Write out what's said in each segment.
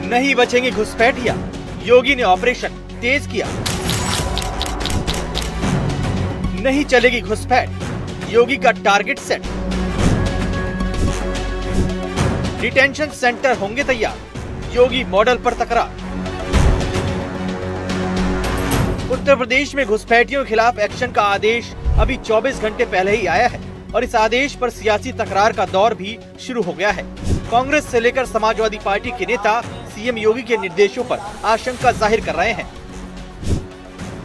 नहीं बचेंगे घुसपैठिया, योगी ने ऑपरेशन तेज किया। नहीं चलेगी घुसपैठ, योगी का टारगेट सेट। डिटेंशन सेंटर होंगे तैयार, योगी मॉडल पर तकरार। उत्तर प्रदेश में घुसपैठियों के खिलाफ एक्शन का आदेश अभी 24 घंटे पहले ही आया है और इस आदेश पर सियासी तकरार का दौर भी शुरू हो गया है। कांग्रेस से लेकर समाजवादी पार्टी के नेता सीएम योगी के निर्देशों पर आशंका जाहिर कर रहे हैं।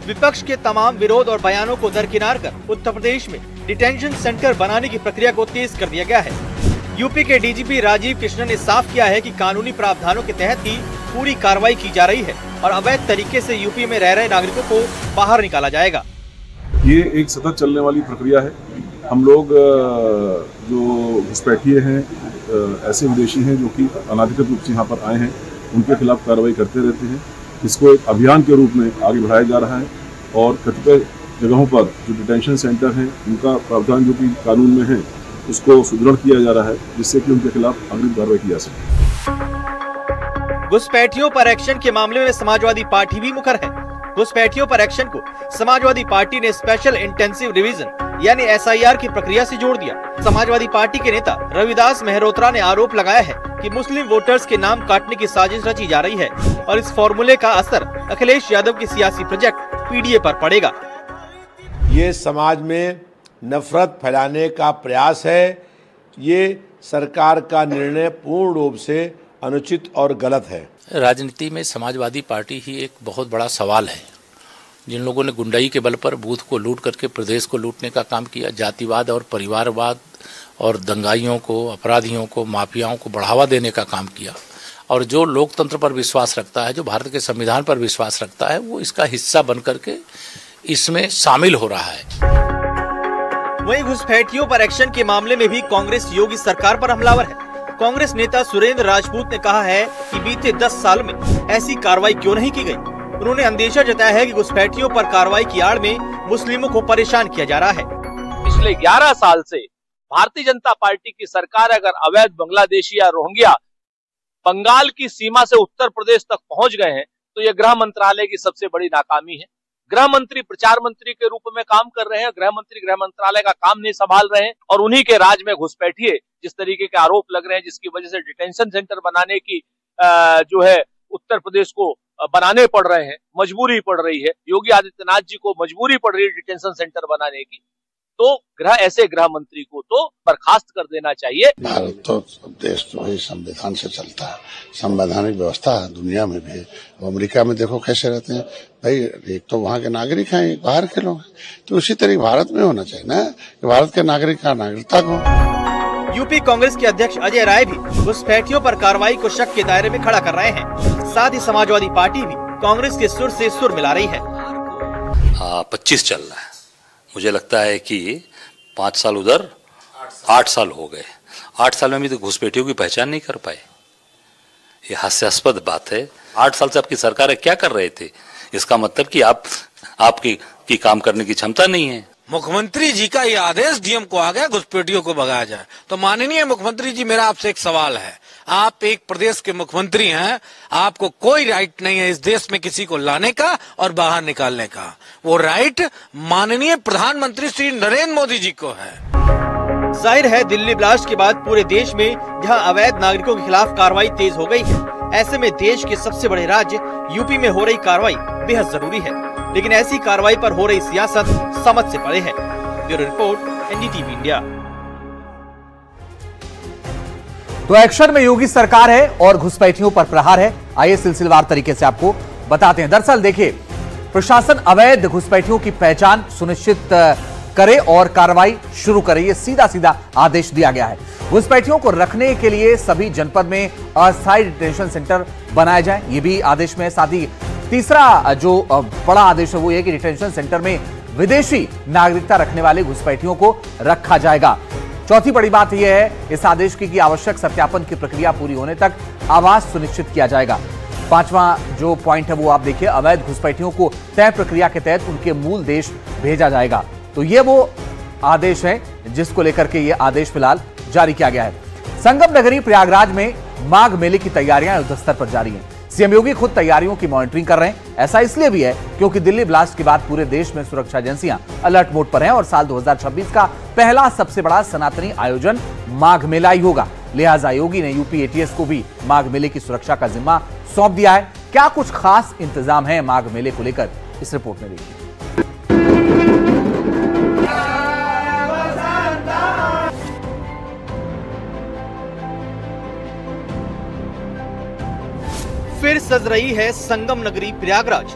विपक्ष के तमाम विरोध और बयानों को दरकिनार कर उत्तर प्रदेश में डिटेंशन सेंटर बनाने की प्रक्रिया को तेज कर दिया गया है। यूपी के डीजीपी राजीव कृष्णन ने साफ किया है कि कानूनी प्रावधानों के तहत ही पूरी कार्रवाई की जा रही है और अवैध तरीके से यूपी में रह रहे नागरिकों को बाहर निकाला जाएगा। ये एक सतत चलने वाली प्रक्रिया है। हम लोग जो घुसपैठिए हैं, ऐसे विदेशी हैं जो कि अनाधिकृत रूप से यहाँ पर आए हैं, उनके खिलाफ कार्रवाई करते रहते हैं। इसको एक अभियान के रूप में आगे बढ़ाया जा रहा है और कतिपय जगहों पर जो डिटेंशन सेंटर हैं उनका प्रावधान जो कि कानून में है उसको सुदृढ़ किया जा रहा है, जिससे कि उनके खिलाफ अग्रिम कार्रवाई की जा सके। घुसपैठियों पर एक्शन के मामले में समाजवादी पार्टी भी मुखर है। घुसपैठियों पर एक्शन को समाजवादी पार्टी ने स्पेशल इंटेंसिव रिवीजन यानी SIR की प्रक्रिया से जोड़ दिया। समाजवादी पार्टी के नेता रविदास मेहरोत्रा ने आरोप लगाया है कि मुस्लिम वोटर्स के नाम काटने की साजिश रची जा रही है और इस फॉर्मूले का असर अखिलेश यादव की सियासी प्रोजेक्ट PDA पर पड़ेगा। ये समाज में नफरत फैलाने का प्रयास है। ये सरकार का निर्णय पूर्ण रूप से अनुचित और गलत है। राजनीति में समाजवादी पार्टी ही एक बहुत बड़ा सवाल है। जिन लोगों ने गुंडाई के बल पर बूथ को लूट करके प्रदेश को लूटने का काम किया, जातिवाद और परिवारवाद और दंगाइयों को, अपराधियों को, माफियाओं को बढ़ावा देने का काम किया, और जो लोकतंत्र पर विश्वास रखता है, जो भारत के संविधान पर विश्वास रखता है, वो इसका हिस्सा बन करके इसमें शामिल हो रहा है। वहीं घुसपैठियों पर एक्शन के मामले में भी कांग्रेस योगी सरकार पर हमलावर है। कांग्रेस नेता सुरेंद्र राजपूत ने कहा है कि बीते 10 साल में ऐसी कार्रवाई क्यों नहीं की गई। उन्होंने अंदेशा जताया है कि घुसपैठियों पर कार्रवाई की आड़ में मुस्लिमों को परेशान किया जा रहा है। पिछले 11 साल से भारतीय जनता पार्टी की सरकार अगर अवैध बांग्लादेशी या रोहिंग्या बंगाल की सीमा से उत्तर प्रदेश तक पहुंच गए हैं तो यह गृह मंत्रालय की सबसे बड़ी नाकामी है। गृह मंत्री प्रचार मंत्री के रूप में काम कर रहे हैं, गृह मंत्री गृह मंत्रालय का काम नहीं संभाल रहे हैं और उन्हीं के राज में घुसपैठिए जिस तरीके के आरोप लग रहे हैं, जिसकी वजह से डिटेंशन सेंटर बनाने की जो है उत्तर प्रदेश को बनाने पड़ रहे हैं, मजबूरी पड़ रही है। योगी आदित्यनाथ जी को मजबूरी पड़ रही है डिटेंशन सेंटर बनाने की, तो ऐसे गृह मंत्री को तो बर्खास्त कर देना चाहिए। भारत तो देश जो है संविधान से चलता है, संवैधानिक व्यवस्था है दुनिया में भी। अमेरिका में देखो कैसे रहते हैं भाई, एक तो वहाँ के नागरिक हैं, एक बाहर के लोग हैं, तो उसी तरीके भारत में होना चाहिए ना कि भारत के नागरिक का नागरिकता को। यूपी कांग्रेस के अध्यक्ष अजय राय भी घुसपैठियों पर कार्रवाई को शक के दायरे में खड़ा कर रहे हैं। साथ ही समाजवादी पार्टी भी कांग्रेस के सुर से सुर मिला रही है। 25 चल रहा है, मुझे लगता है कि 5 साल उधर, 8 साल हो गए। 8 साल में भी तो घुसपैठियों की पहचान नहीं कर पाए। ये हास्यास्पद बात है। 8 साल से आपकी सरकार क्या कर रहे थे? इसका मतलब कि आपकी काम करने की क्षमता नहीं है। मुख्यमंत्री जी का ये आदेश डीएम को आ गया घुसपैठियों को भगाया जाए। तो माननीय मुख्यमंत्री जी, मेरा आपसे एक सवाल है। आप एक प्रदेश के मुख्यमंत्री हैं, आपको कोई राइट नहीं है इस देश में किसी को लाने का और बाहर निकालने का। वो राइट माननीय प्रधानमंत्री श्री नरेंद्र मोदी जी को है। जाहिर है दिल्ली ब्लास्ट के बाद पूरे देश में जहां अवैध नागरिकों के खिलाफ कार्रवाई तेज हो गई है, ऐसे में देश के सबसे बड़े राज्य यूपी में हो रही कार्रवाई बेहद जरूरी है। लेकिन ऐसी कार्रवाई पर हो रही सियासत समझ से परे है। Bureau report, NDTV India. तो एक्शन में योगी सरकार है और घुसपैठियों पर प्रहार है। आइए सिलसिलेवार तरीके से आपको बताते हैं। दरअसल देखिए, प्रशासन अवैध घुसपैठियों की पहचान सुनिश्चित करे और कार्रवाई शुरू करे, ये सीधा सीधा आदेश दिया गया है। घुसपैठियों को रखने के लिए सभी जनपद में अस्थायी डिटेंशन सेंटर बनाए जाए, ये भी आदेश में है। साथ ही तीसरा जो बड़ा आदेश है वो ये कि डिटेंशन सेंटर में विदेशी नागरिकता रखने वाले घुसपैठियों को रखा जाएगा। चौथी बड़ी बात यह है इस आदेश की कि आवश्यक सत्यापन की प्रक्रिया पूरी होने तक आवास सुनिश्चित किया जाएगा। पांचवा जो पॉइंट है वो आप देखिए, अवैध घुसपैठियों को तय प्रक्रिया के तहत उनके मूल देश भेजा जाएगा। तो ये वो आदेश है जिसको लेकर के ये आदेश फिलहाल जारी किया गया है। संगम नगरी प्रयागराज में माघ मेले की तैयारियां युद्धस्तर पर जारी हैं। सीएम योगी खुद तैयारियों की मॉनिटरिंग कर रहे हैं। ऐसा इसलिए भी है क्योंकि दिल्ली ब्लास्ट के बाद पूरे देश में सुरक्षा एजेंसियां अलर्ट मोड पर हैं और साल 2026 का पहला सबसे बड़ा सनातनी आयोजन माघ मेला ही होगा। लिहाजा योगी ने यूपी एटीएस को भी माघ मेले की सुरक्षा का जिम्मा सौंप दिया है। क्या कुछ खास इंतजाम है माघ मेले को लेकर, इस रिपोर्ट में देखिए। फिर सज रही है संगम नगरी प्रयागराज।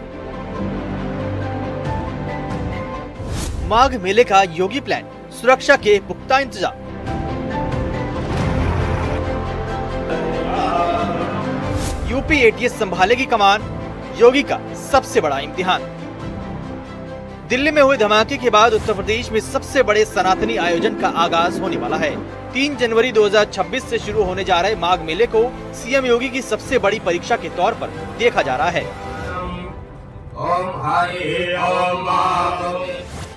माघ मेले का योगी प्लान, सुरक्षा के पुख्ता इंतजाम। यूपी एटीएस संभालेगी कमान, योगी का सबसे बड़ा इम्तिहान। दिल्ली में हुए धमाके के बाद उत्तर प्रदेश में सबसे बड़े सनातनी आयोजन का आगाज होने वाला है। 3 जनवरी 2026 से शुरू होने जा रहे माघ मेले को सीएम योगी की सबसे बड़ी परीक्षा के तौर पर देखा जा रहा है।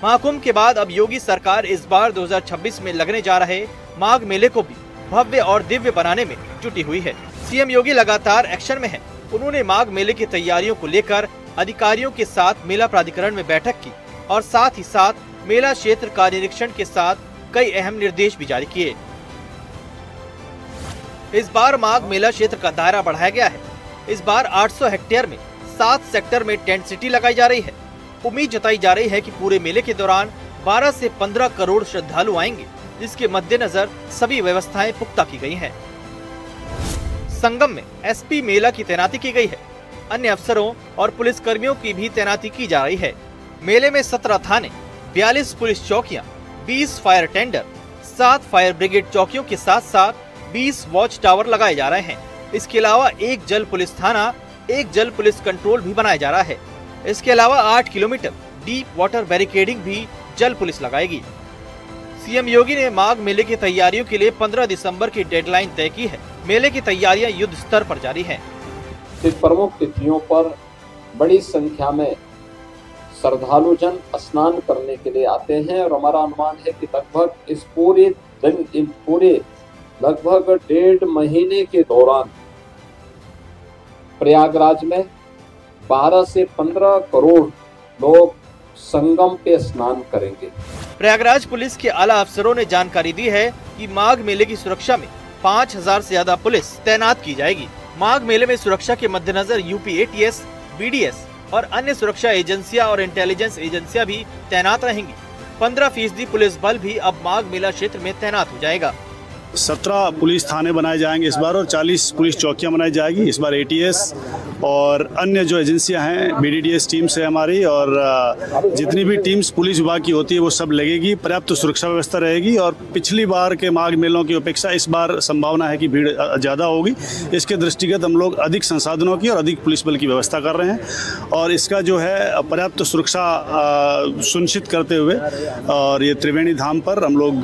महाकुंभ के बाद अब योगी सरकार इस बार 2026 में लगने जा रहे माघ मेले को भी भव्य और दिव्य बनाने में जुटी हुई है। सीएम योगी लगातार एक्शन में है। उन्होंने माघ मेले की तैयारियों को लेकर अधिकारियों के साथ मेला प्राधिकरण में बैठक की और साथ ही साथ मेला क्षेत्र का निरीक्षण के साथ कई अहम निर्देश भी जारी किए। इस बार माघ मेला क्षेत्र का दायरा बढ़ाया गया है। इस बार 800 हेक्टेयर में 7 सेक्टर में टेंट सिटी लगाई जा रही है। उम्मीद जताई जा रही है कि पूरे मेले के दौरान 12 से 15 करोड़ श्रद्धालु आएंगे, जिसके मद्देनजर सभी व्यवस्थाएं पुख्ता की गई हैं। संगम में एसपी मेला की तैनाती की गई है। अन्य अफसरों और पुलिस कर्मियों की भी तैनाती की जा रही है। मेले में 17 थाने, 42 पुलिस चौकियां, 20 फायर टेंडर, 7 फायर ब्रिगेड चौकियों के साथ साथ 20 वॉच टावर लगाए जा रहे हैं। इसके अलावा 1 जल पुलिस थाना, 1 जल पुलिस कंट्रोल भी बनाया जा रहा है। इसके अलावा 8 किलोमीटर डीप वाटर बैरिकेडिंग भी जल पुलिस लगाएगी। सीएम योगी ने माघ मेले की तैयारियों के लिए 15 दिसंबर की डेडलाइन तय की है। मेले की तैयारियां युद्ध स्तर पर जारी हैं। इस प्रमुख तिथियों पर बड़ी संख्या में श्रद्धालु जन स्नान करने के लिए आते हैं और हमारा अनुमान है कि लगभग इस पूरे लगभग 1.5 महीने के दौरान प्रयागराज में 12 से 15 करोड़ लोग संगम पे स्नान करेंगे। प्रयागराज पुलिस के आला अफसरों ने जानकारी दी है कि माघ मेले की सुरक्षा में 5000 से ज्यादा पुलिस तैनात की जाएगी। माघ मेले में सुरक्षा के मद्देनजर यूपी एटीएस, बीडीएस और अन्य सुरक्षा एजेंसियां और इंटेलिजेंस एजेंसियां भी तैनात रहेंगी। 15% पुलिस बल भी अब माघ मेला क्षेत्र में तैनात हो जाएगा। 17 पुलिस थाने बनाए जाएंगे इस बार और 40 पुलिस चौकियां बनाई जाएगी। इस बार एटीएस और अन्य जो एजेंसियां हैं, बीडीडीएस टीम्स है हमारी और जितनी भी टीम्स पुलिस विभाग की होती है वो सब लगेगी। पर्याप्त सुरक्षा व्यवस्था रहेगी और पिछली बार के माघ मेलों की अपेक्षा इस बार संभावना है कि भीड़ ज़्यादा होगी। इसके दृष्टिगत हम लोग अधिक संसाधनों की और अधिक पुलिस बल की व्यवस्था कर रहे हैं और इसका जो है पर्याप्त सुरक्षा सुनिश्चित करते हुए और ये त्रिवेणी धाम पर हम लोग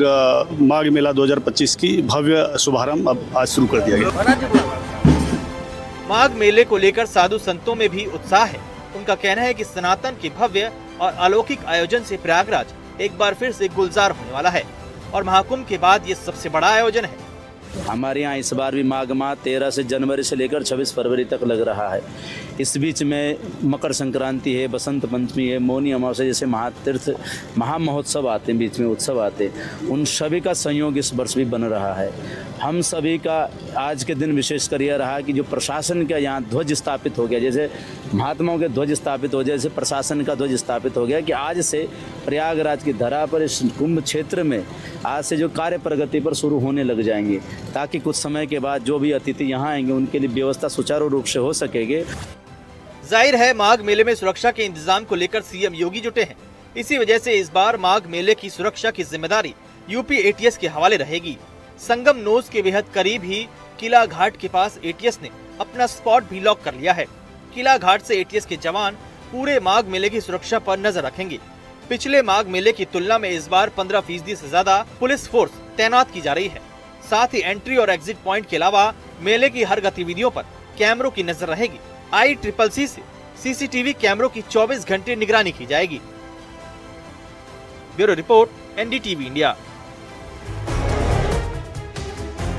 माघ मेला 2025 की भव्य शुभारंभ अब आज शुरू कर दिया गया। माघ मेले को लेकर साधु संतों में भी उत्साह है। उनका कहना है कि सनातन के भव्य और अलौकिक आयोजन से प्रयागराज एक बार फिर से गुलजार होने वाला है और महाकुंभ के बाद ये सबसे बड़ा आयोजन है। हमारे यहाँ इस बार भी माघ माह 13 से जनवरी से लेकर 26 फरवरी तक लग रहा है। इस बीच में मकर संक्रांति है, बसंत पंचमी है, मौनी अमावस्या जैसे महातीर्थ महामहोत्सव आते हैं, बीच में उत्सव आते हैं। उन सभी का संयोग इस वर्ष भी बन रहा है। हम सभी का आज के दिन विशेषकर यह रहा कि जो प्रशासन का यहाँ ध्वज स्थापित हो गया, जैसे महात्माओं के ध्वज स्थापित हो गया, जैसे प्रशासन का ध्वज स्थापित हो गया कि आज से प्रयागराज की धरा पर इस कुंभ क्षेत्र में आज से जो कार्य प्रगति पर शुरू होने लग जाएंगे, ताकि कुछ समय के बाद जो भी अतिथि यहाँ आएंगे उनके लिए व्यवस्था सुचारू रूप से हो सकेगी। जाहिर है माघ मेले में सुरक्षा के इंतजाम को लेकर सीएम योगी जुटे हैं। इसी वजह से इस बार माघ मेले की सुरक्षा की जिम्मेदारी यूपी एटीएस के हवाले रहेगी। संगम नोज के बेहद करीब ही किला घाट के पास एटीएस ने अपना स्पॉट भी लॉक कर लिया है। किला घाट से एटीएस के जवान पूरे माघ मेले की सुरक्षा पर नजर रखेंगे। पिछले माघ मेले की तुलना में इस बार 15% से ज्यादा पुलिस फोर्स तैनात की जा रही है। साथ ही एंट्री और एग्जिट पॉइंट के अलावा मेले की हर गतिविधियों पर कैमरों की नजर रहेगी। ICCC से सीसीटीवी कैमरों की 24 घंटे निगरानी की जाएगी। Bureau report, NDTV India.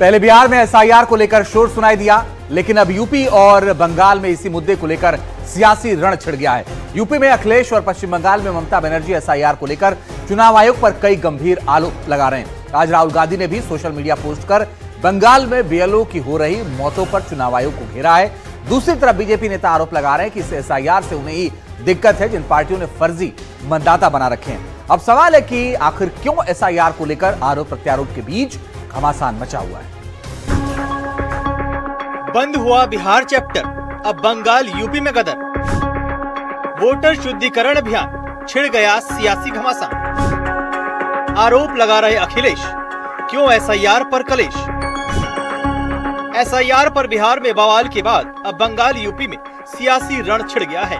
पहले बिहार में एसआईआर को लेकर शोर सुनाई दिया, लेकिन अब यूपी और बंगाल में इसी मुद्दे को लेकर सियासी रण छिड़ गया है। यूपी में अखिलेश और पश्चिम बंगाल में ममता बनर्जी एसआईआर को लेकर चुनाव आयोग पर कई गंभीर आरोप लगा रहे हैं। आज राहुल गांधी ने भी सोशल मीडिया पोस्ट कर बंगाल में बीएलओ की हो रही मौतों पर चुनाव आयोग को घेरा है। दूसरी तरफ बीजेपी नेता आरोप लगा रहे हैं कि इस एसआईआर से उन्हें ही दिक्कत है जिन पार्टियों ने फर्जी मतदाता बना रखे हैं। अब सवाल है कि आखिर क्यों एसआईआर को लेकर आरोप प्रत्यारोप के बीच घमासान मचा हुआ है। बंद हुआ बिहार चैप्टर, अब बंगाल यूपी में गदर। वोटर शुद्धिकरण अभियान, छिड़ गया सियासी घमासान। आरोप लगा रहे अखिलेश, क्यों एसआईआर पर कलेश। एसआईआर पर बिहार में बवाल के बाद अब बंगाल यूपी में सियासी रण छिड़ गया है।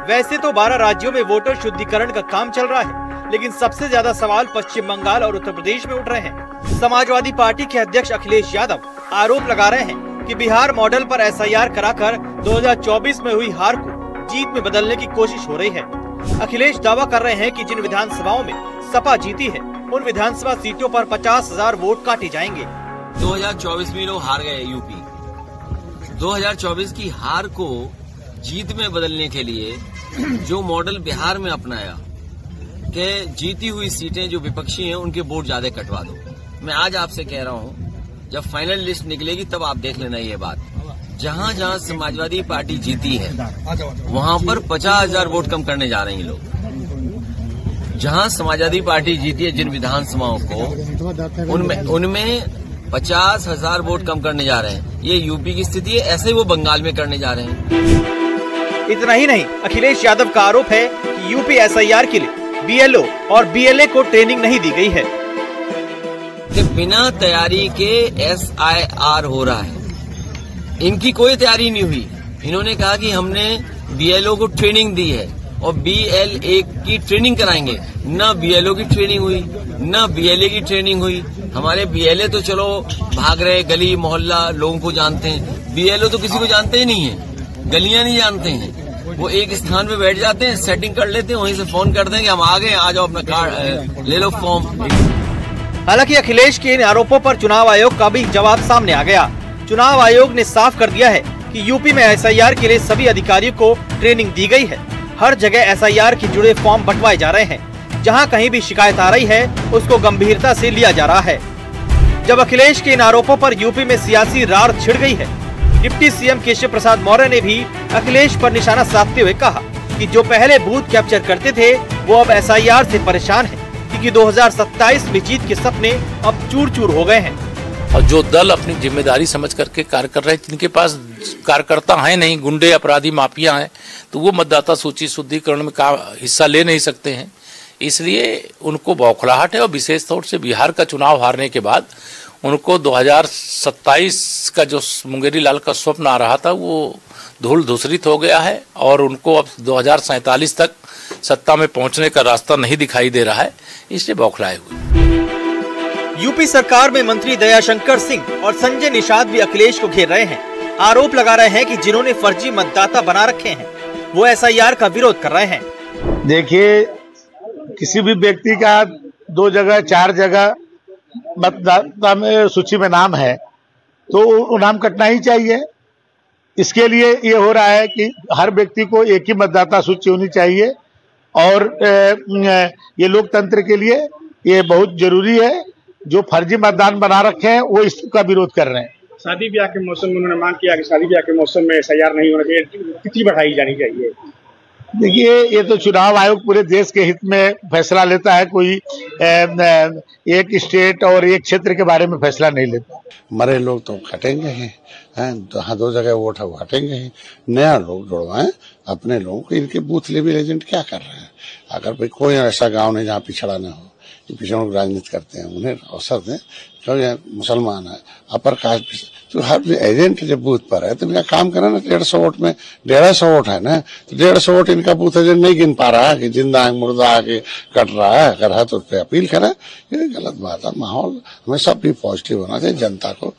वैसे तो 12 राज्यों में वोटर शुद्धिकरण का काम चल रहा है, लेकिन सबसे ज्यादा सवाल पश्चिम बंगाल और उत्तर प्रदेश में उठ रहे हैं। समाजवादी पार्टी के अध्यक्ष अखिलेश यादव आरोप लगा रहे हैं कि बिहार मॉडल पर एसआईआर कराकर 2024 में हुई हार को जीत में बदलने की कोशिश हो रही है। अखिलेश दावा कर रहे हैं कि जिन विधानसभाओं में सपा जीती है, उन विधानसभा सीटों पर 50,000 वोट काटे जाएंगे। 2024 में लोग हार गए यूपी। 2024 की हार को जीत में बदलने के लिए जो मॉडल बिहार में अपनाया कि जीती हुई सीटें जो विपक्षी हैं उनके वोट ज्यादा कटवा दो। मैं आज आपसे कह रहा हूं, जब फाइनल लिस्ट निकलेगी तब आप देख लेना ये बात। जहां जहां समाजवादी पार्टी जीती है वहां पर 50,000 वोट कम करने जा रहे हैं लोग। जहां समाजवादी पार्टी जीती है जिन विधानसभाओं को, उनमें 50,000 वोट कम करने जा रहे हैं। ये यूपी की स्थिति है, ऐसे ही वो बंगाल में करने जा रहे हैं। इतना ही नहीं, अखिलेश यादव का आरोप है कि यूपी एसआईआर के लिए बीएलओ और बीएलए को ट्रेनिंग नहीं दी गई है। कि बिना तैयारी के एसआईआर हो रहा है, इनकी कोई तैयारी नहीं हुई। इन्होंने कहा कि हमने बीएलओ को ट्रेनिंग दी है और बीएलए की ट्रेनिंग कराएंगे। न बीएलओ की ट्रेनिंग हुई, न बीएलए की ट्रेनिंग हुई। हमारे बीएलए तो चलो भाग रहे, गली मोहल्ला लोगों को जानते हैं, बीएलओ तो किसी को जानते ही नहीं है, गलियां नहीं जानते हैं। वो एक स्थान पे बैठ जाते हैं, सेटिंग कर लेते हैं, वहीं से फोन कर देंगे हम आ गए, आ जाओ अपना कार्ड ले लो, फॉर्म। हालांकि अखिलेश के इन आरोपों पर चुनाव आयोग का भी जवाब सामने आ गया। चुनाव आयोग ने साफ कर दिया है कि यूपी में एसआईआर के लिए सभी अधिकारियों को ट्रेनिंग दी गई है। हर जगह एसआईआर के जुड़े फॉर्म बंटवाए जा रहे हैं। जहां कहीं भी शिकायत आ रही है उसको गंभीरता से लिया जा रहा है। जब अखिलेश के इन आरोपों पर यूपी में सियासी रार छिड़ गई है, डिप्टी सीएम केशव प्रसाद मौर्य ने भी अखिलेश पर निशाना साधते हुए कहा कि जो पहले बूथ कैप्चर करते थे वो अब एसआईआर से परेशान है, क्योंकि 2027 में जीत के सपने अब चूर चूर हो गए हैं। और जो दल अपनी जिम्मेदारी समझ करके कार्य कर रहे हैं, जिनके पास कार्यकर्ता है नहीं, गुंडे अपराधी माफिया हैं, तो वो मतदाता सूची शुद्धिकरण में हिस्सा ले नहीं सकते हैं। इसलिए उनको बौखलाहट है और विशेष तौर से बिहार का चुनाव हारने के बाद उनको 2027 का जो मुंगेरी लाल का स्वप्न आ रहा था वो धूल धूसरित हो गया है और उनको अब 2047 तक सत्ता में पहुंचने का रास्ता नहीं दिखाई दे रहा है, इसलिए बौखलाए हुए। यूपी सरकार में मंत्री दयाशंकर सिंह और संजय निषाद भी अखिलेश को घेर रहे हैं। आरोप लगा रहे हैं कि जिन्होंने फर्जी मतदाता बना रखे हैं वो एसआईआर का विरोध कर रहे हैं। देखिए, किसी भी व्यक्ति का 2 जगह 4 जगह मतदाता में सूची में नाम है तो वो नाम कटना ही चाहिए। इसके लिए ये हो रहा है कि हर व्यक्ति को एक ही मतदाता सूची होनी चाहिए और ये लोकतंत्र के लिए ये बहुत जरूरी है। जो फर्जी मतदान बना रखे हैं वो इसका विरोध कर रहे हैं। शादी ब्याह के मौसम में उन्होंने मांग किया कि शादी ब्याह के मौसम में एसआईआर नहीं होना चाहिए, तिथि बढ़ाई जानी चाहिए। देखिए, ये तो चुनाव आयोग पूरे देश के हित में फैसला लेता है, कोई एक स्टेट और एक क्षेत्र के बारे में फैसला नहीं लेता। मरे लोग तो हटेंगे ही, जहाँ 2 जगह वोट है वो हटेंगे ही। नया लोग जुड़वाएं अपने लोगों को। इनके बूथ लेवल एजेंट क्या कर रहे हैं? अगर कोई ऐसा गांव नहीं जहाँ पिछड़ा न हो, पिछड़ों की राजनीति करते हैं, उन्हें अवसर दें। क्योंकि मुसलमान है, अपर कास्ट, तो हर एजेंट जब बूथ पर है तो इनका काम करें ना। 150 वोट में 150 वोट है ना, तो 150 वोट इनका बूथ एजेंट नहीं गिन पा रहा है कि जिंदा है मुर्दा आके कट रहा है। अगर है तो उस पर अपील करें। ये गलत बात है। माहौल हमेशा भी पॉजिटिव होना चाहिए। जनता को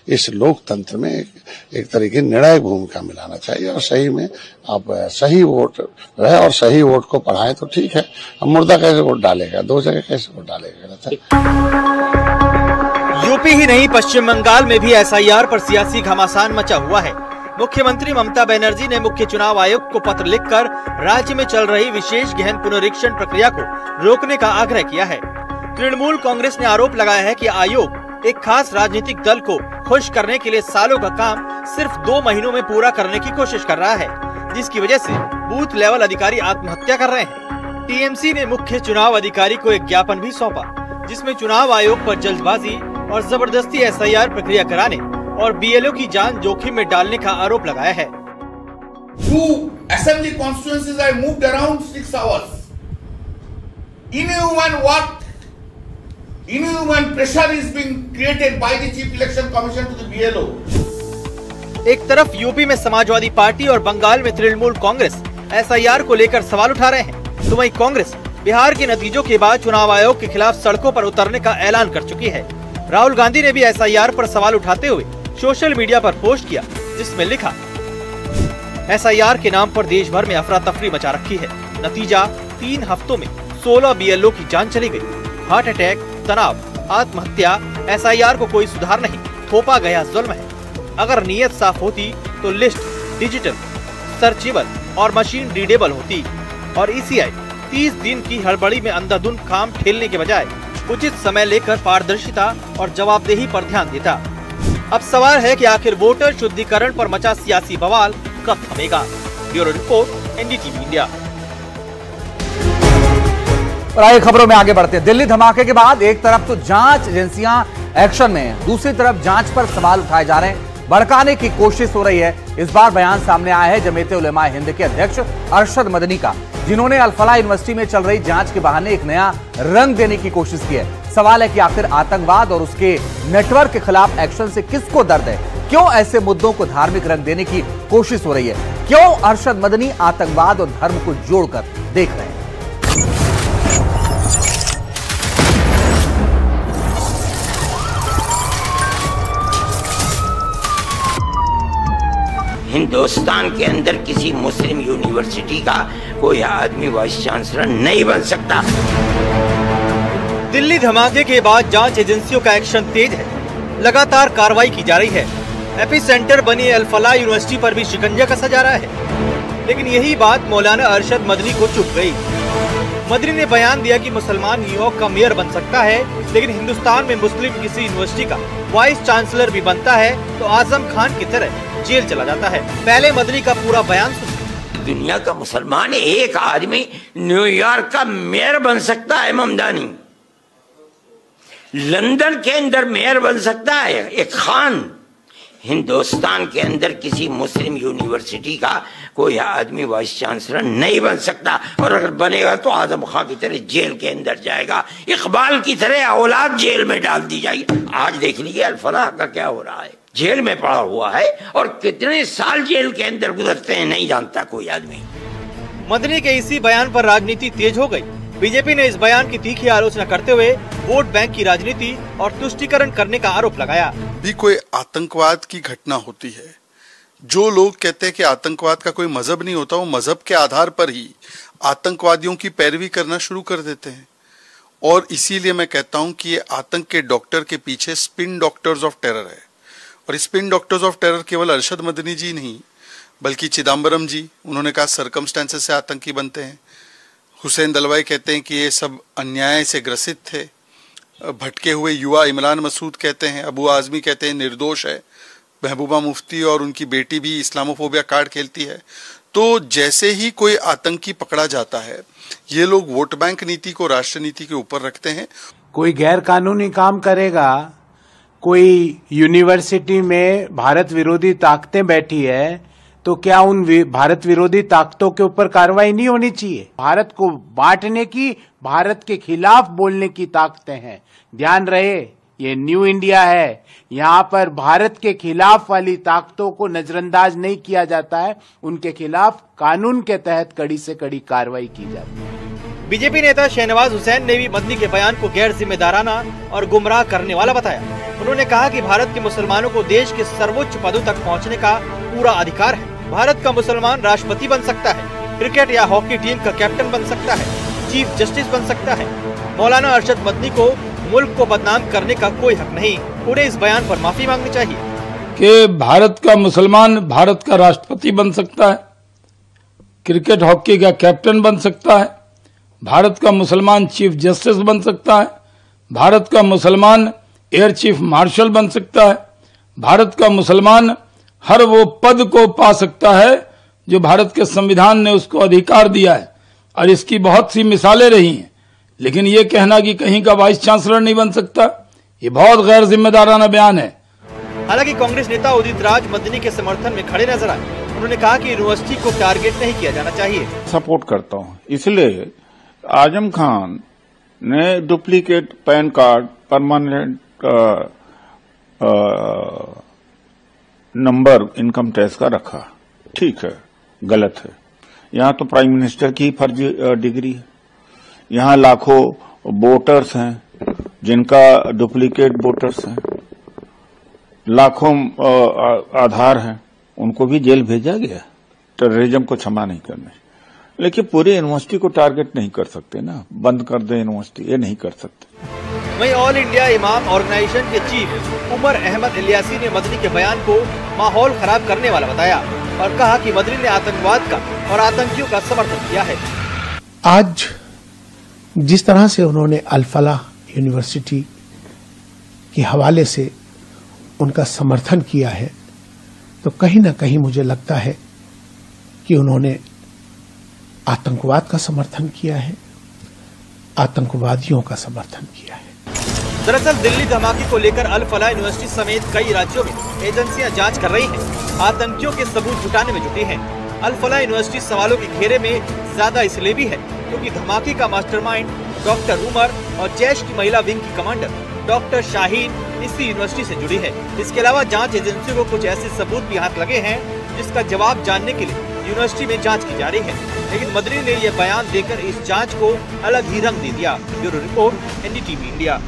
इस लोकतंत्र में एक तरीके निर्णायक भूमिका मिलाना चाहिए और सही में आप सही वोट रहे और सही वोट को पढ़ाएं तो ठीक है। अब मुर्दा कैसे वोट डालेगा? 2 जगह कैसे वोट डालेगा? यूपी ही नहीं, पश्चिम बंगाल में भी एसआईआर पर सियासी घमासान मचा हुआ है। मुख्यमंत्री ममता बनर्जी ने मुख्य चुनाव आयुक्त को पत्र लिखकर राज्य में चल रही विशेष गहन पुनरीक्षण प्रक्रिया को रोकने का आग्रह किया है। तृणमूल कांग्रेस ने आरोप लगाया है कि आयोग एक खास राजनीतिक दल को खुश करने के लिए सालों का काम सिर्फ 2 महीनों में पूरा करने की कोशिश कर रहा है, जिसकी वजह से बूथ लेवल अधिकारी आत्महत्या कर रहे हैं। टीएमसी ने मुख्य चुनाव अधिकारी को एक ज्ञापन भी सौंपा, जिसमें चुनाव आयोग पर जल्दबाजी और जबरदस्ती एसआईआर प्रक्रिया कराने और बीएलओ की जान जोखिम में डालने का आरोप लगाया है। 2 assembly constituencies I moved around 6 hours. Inhuman pressure is being created by the Chief Election Commission to the BLO. एक तरफ यूपी में समाजवादी पार्टी और बंगाल में तृणमूल कांग्रेस एसआईआर को लेकर सवाल उठा रहे हैं, तो वहीं कांग्रेस बिहार के नतीजों के बाद चुनाव आयोग के खिलाफ सड़कों पर उतरने का ऐलान कर चुकी है। राहुल गांधी ने भी एसआईआर पर सवाल उठाते हुए सोशल मीडिया पर पोस्ट किया, जिसमें लिखा, एसआईआर के नाम पर देश भर में अफरा तफरी मचा रखी है। नतीजा 3 हफ्तों में 16 बीएलओ की जान चली गई। हार्ट अटैक, तनाव, आत्महत्या, एसआईआर को कोई सुधार नहीं, थोपा गया जुल्म है। अगर नीयत साफ होती तो लिस्ट डिजिटल, सर्चेबल और मशीन रीडेबल होती और ईसीआई 30 दिन की हड़बड़ी में अंधाधुंध काम ठेलने के बजाय उचित समय लेकर पारदर्शिता और जवाबदेही पर ध्यान देता। अब सवाल है कि आखिर वोटर शुद्धिकरण पर मचा सियासी बवाल कब थमेगा। Bureau report, NDTV India. और आइए खबरों में आगे बढ़ते हैं। दिल्ली धमाके के बाद एक तरफ तो जांच एजेंसियां एक्शन में हैं, दूसरी तरफ जांच पर सवाल उठाए जा रहे हैं, भड़काने की कोशिश हो रही है। इस बार बयान सामने आया है जमीयत उलेमा हिंद के अध्यक्ष अरशद मदनी का, जिन्होंने अल-फलाह यूनिवर्सिटी में चल रही जांच के बहाने एक नया रंग देने की कोशिश की है। सवाल है कि आखिर आतंकवाद और उसके नेटवर्क के खिलाफ एक्शन से किसको दर्द है? क्यों ऐसे मुद्दों को धार्मिक रंग देने की कोशिश हो रही है? क्यों अरशद मदनी आतंकवाद और धर्म को जोड़कर देख रहे हैं? हिंदुस्तान के अंदर किसी मुस्लिम यूनिवर्सिटी का कोई आदमी वाइस चांसलर नहीं बन सकता। दिल्ली धमाके के बाद जांच एजेंसियों का एक्शन तेज है, लगातार कार्रवाई की जा रही है। एपी सेंटर बनी अल-फलाह यूनिवर्सिटी पर भी शिकंजा कसा जा रहा है, लेकिन यही बात मौलाना अरशद मदनी को चुभ गई। मदनी ने बयान दिया कि मुसलमान न्यूयॉर्क का मेयर बन सकता है, लेकिन हिंदुस्तान में मुस्लिम किसी यूनिवर्सिटी का वाइस चांसलर भी बनता है तो आजम खान की तरह जेल चला जाता है। पहले मदनी का पूरा बयान सुनिए। दुनिया का मुसलमान एक आदमी न्यूयॉर्क का मेयर बन सकता है, ममदानी लंदन के अंदर मेयर बन सकता है एक खान। हिंदुस्तान के अंदर किसी मुस्लिम यूनिवर्सिटी का कोई आदमी वाइस चांसलर नहीं बन सकता, और अगर बनेगा तो आजम खान की तरह जेल के अंदर जाएगा, इकबाल की तरह औलाद जेल में डाल दी जाएगी। आज देख लीजिए अल-फलाह का क्या हो रहा है, जेल में पड़ा हुआ है और कितने साल जेल के अंदर गुजरते हैं नहीं जानता कोई आदमी। मदनी के इसी बयान पर राजनीति तेज हो गई। बीजेपी ने इस बयान की तीखी आलोचना करते हुए वोट बैंक की राजनीति और तुष्टीकरण करने का आरोप लगाया। भी कोई आतंकवाद की घटना होती है, जो लोग कहते हैं कि आतंकवाद का कोई मजहब नहीं होता, वो मजहब के आधार पर ही आतंकवादियों की पैरवी करना शुरू कर देते हैं। और इसीलिए मैं कहता हूं कि ये आतंक के डॉक्टर के पीछे स्पिन डॉक्टर्स ऑफ टेरर है। और स्पिन डॉक्टर्स ऑफ टेरर केवल अरशद मदनी जी नहीं, बल्कि चिदम्बरम जी, उन्होंने कहा सर्कमस्टेंसेस से आतंकी बनते हैं। हुसैन दलवाई कहते हैं कि ये सब अन्याय से ग्रसित थे। भटके हुए युवा इमरान मसूद कहते हैं, अबू आजमी कहते हैं निर्दोष है। महबूबा मुफ्ती और उनकी बेटी भी इस्लामोफोबिया कार्ड खेलती है। तो जैसे ही कोई आतंकी पकड़ा जाता है, ये लोग वोट बैंक नीति को राष्ट्र नीति के ऊपर रखते हैं। कोई गैर कानूनी काम करेगा, कोई यूनिवर्सिटी में भारत विरोधी ताकतें बैठी है, तो क्या उन भारत विरोधी ताकतों के ऊपर कार्रवाई नहीं होनी चाहिए? भारत को बांटने की, भारत के खिलाफ बोलने की ताकतें हैं। ध्यान रहे, ये न्यू इंडिया है, यहाँ पर भारत के खिलाफ वाली ताकतों को नजरअंदाज नहीं किया जाता है, उनके खिलाफ कानून के तहत कड़ी से कड़ी कार्रवाई की जाती है। बीजेपी नेता शहनवाज हुसैन ने भी मदनी के बयान को गैर जिम्मेदाराना और गुमराह करने वाला बताया। उन्होंने कहा कि भारत के मुसलमानों को देश के सर्वोच्च पदों तक पहुंचने का पूरा अधिकार है। भारत का मुसलमान राष्ट्रपति बन सकता है, क्रिकेट या हॉकी टीम का कैप्टन बन सकता है, चीफ जस्टिस बन सकता है। मौलाना अरशद मदनी को मुल्क को बदनाम करने का कोई हक नहीं। उन्हें इस बयान पर माफी मांगनी चाहिए। कि भारत का मुसलमान भारत का राष्ट्रपति बन सकता है, क्रिकेट हॉकी का कैप्टन बन सकता है, भारत का मुसलमान चीफ जस्टिस बन सकता है, भारत का मुसलमान एयर चीफ मार्शल बन सकता है, भारत का मुसलमान हर वो पद को पा सकता है जो भारत के संविधान ने उसको अधिकार दिया है। और इसकी बहुत सी मिसालें रही हैं, लेकिन ये कहना कि कहीं का वाइस चांसलर नहीं बन सकता, ये बहुत गैर जिम्मेदाराना बयान है। हालांकि कांग्रेस नेता उदित राज मदनी के समर्थन में खड़े नजर आए। उन्होंने कहा कि यूनिवर्सिटी को टारगेट नहीं किया जाना चाहिए। सपोर्ट करता हूँ, इसलिए आजम खान ने duplicate pan card, permanent number income tax का रखा, ठीक है, गलत है। यहाँ तो प्राइम मिनिस्टर की फर्जी डिग्री है। यहाँ लाखों वोटर्स हैं जिनका डुप्लीकेट वोटर्स हैं, लाखों आधार हैं, उनको भी जेल भेजा गया। टेररिज्म को क्षमा नहीं करने, लेकिन पूरी यूनिवर्सिटी को टारगेट नहीं कर सकते ना, बंद कर दे यूनिवर्सिटी, ये नहीं कर सकते। वहीं ऑल इंडिया इमाम ऑर्गेनाइजेशन के चीफ उमर अहमद इलियासी ने मदनी के बयान को माहौल खराब करने वाला बताया और कहा कि मदनी ने आतंकवाद का और आतंकियों का समर्थन किया है। आज जिस तरह से उन्होंने अल फलाह यूनिवर्सिटी के हवाले से उनका समर्थन किया है, तो कहीं ना कहीं मुझे लगता है कि उन्होंने आतंकवाद का समर्थन किया है, आतंकवादियों का समर्थन किया है। दरअसल दिल्ली धमाके को लेकर अल फलाह यूनिवर्सिटी समेत कई राज्यों में एजेंसियां जांच कर रही हैं, आतंकियों के सबूत जुटाने में जुटी हैं। अल फलाह यूनिवर्सिटी सवालों के घेरे में ज्यादा इसलिए भी है क्योंकि धमाके का मास्टरमाइंड डॉक्टर उमर और जैश की महिला विंग की कमांडर डॉक्टर शाहीन इसी यूनिवर्सिटी से जुड़ी है। इसके अलावा जांच एजेंसियों को कुछ ऐसे सबूत भी हाथ लगे हैं जिसका जवाब जानने के लिए यूनिवर्सिटी में जांच की जा रही है, लेकिन मदनी ने यह बयान देकर इस जांच को अलग ही रंग दे दिया। Bureau report, NDTV India.